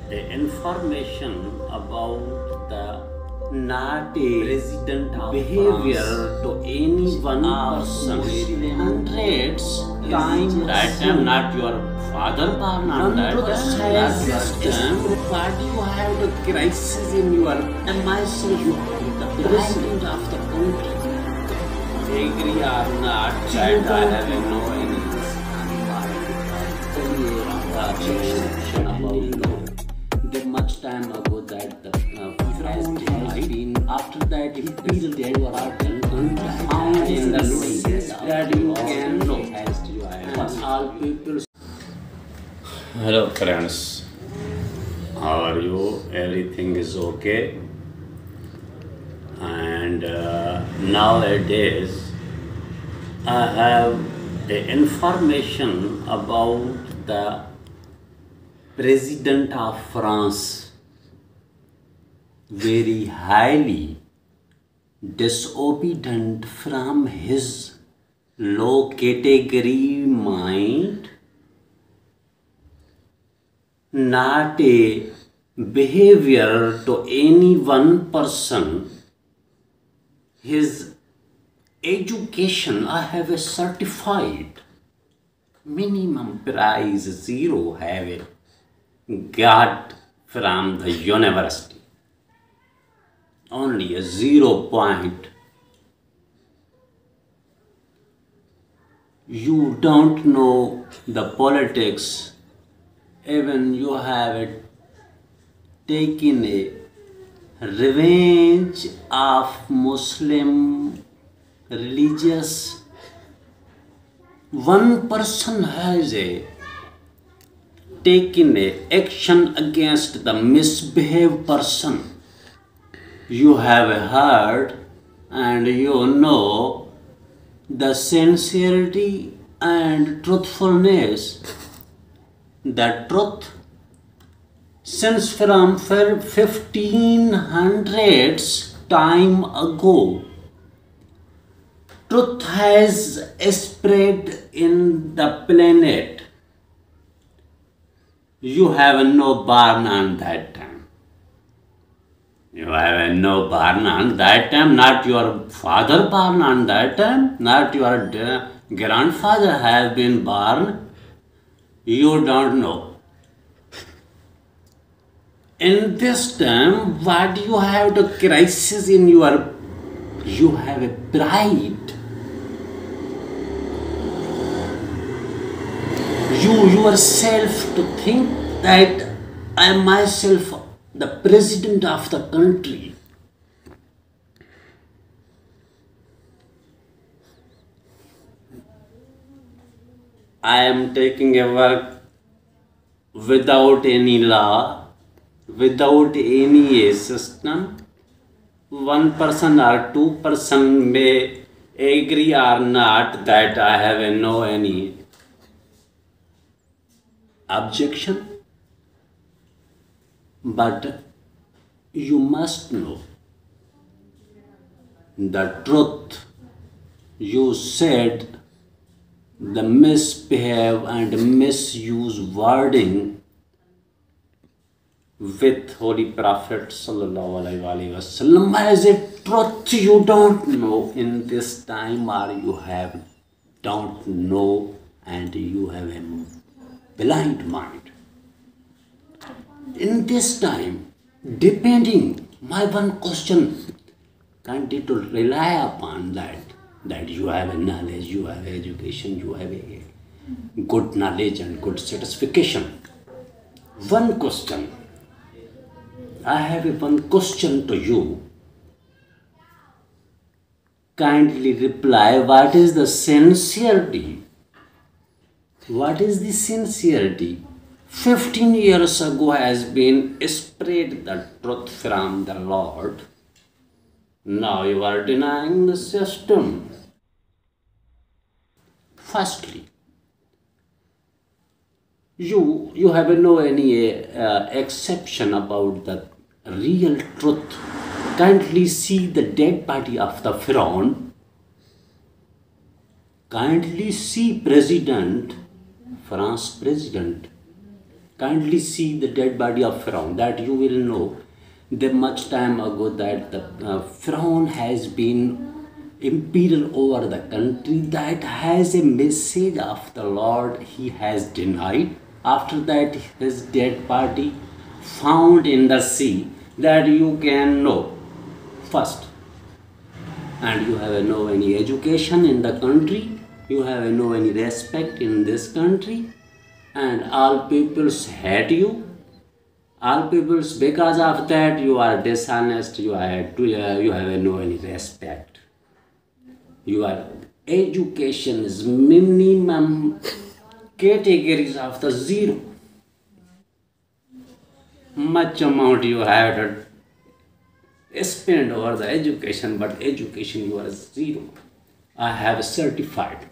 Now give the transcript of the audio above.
the information about the not a resident of behavior France to any one person hundreds times that time not your father born on that system. Why do you have the crisis in your and myself you have the president of the country agree or not that I have no objection about the much time ago that the president has been after that if people there were found in the list that you can know and all people. Hello friends, how are you? Everything is okay. And nowadays I have the information about the President of France very highly disobedient from his low category mind, not a behavior to any one person. His education, I have a certified minimum price 0 have it got from the university, only a 0 point. You don't know the politics, even you have taken a revenge of Muslim religious. One person has taken a action against the misbehaved person. You have heard and you know the sincerity and truthfulness. The truth since from 1500s time ago, truth has spread in the planet. You have no barn on that time. You have no barn on that time, not your father born on that time, not your grandfather have been born. You don't know. In this time, what do you have the crisis in your, you have a pride. You yourself to think that I am myself the president of the country. I am taking a work without any law, without any system. One person or two person may agree or not that I have no any objection, but you must know the truth. You said the misbehave and misuse wording with Holy Prophet Sallallahu Alaihi Wasallam as a truth you don't know in this time, or you have don't know and you have a blind mind. In this time, depending, my one question, continue to rely upon that you have a knowledge, you have education, you have a good knowledge and good satisfaction. One question, I have one question to you. Kindly reply, what is the sincerity? What is the sincerity? 15 years ago has been spread the truth from the Lord. Now you are denying the system. Firstly, you have no any exception about the real truth. Kindly see the dead body of the Pharaoh. Kindly see President, France President. Kindly see the dead body of Pharaoh, that you will know that much time ago that the Pharaoh has been imperial over the country, that has a message of the Lord he has denied. After that, his dead body found in the sea, that you can know first. And you have no any education in the country, you have no any respect in this country, and all peoples hate you. All peoples, because of that you are dishonest, you have no any respect. Your education is minimum categories of the zero. Much amount you have to spend over the education, but education you are zero. I have certified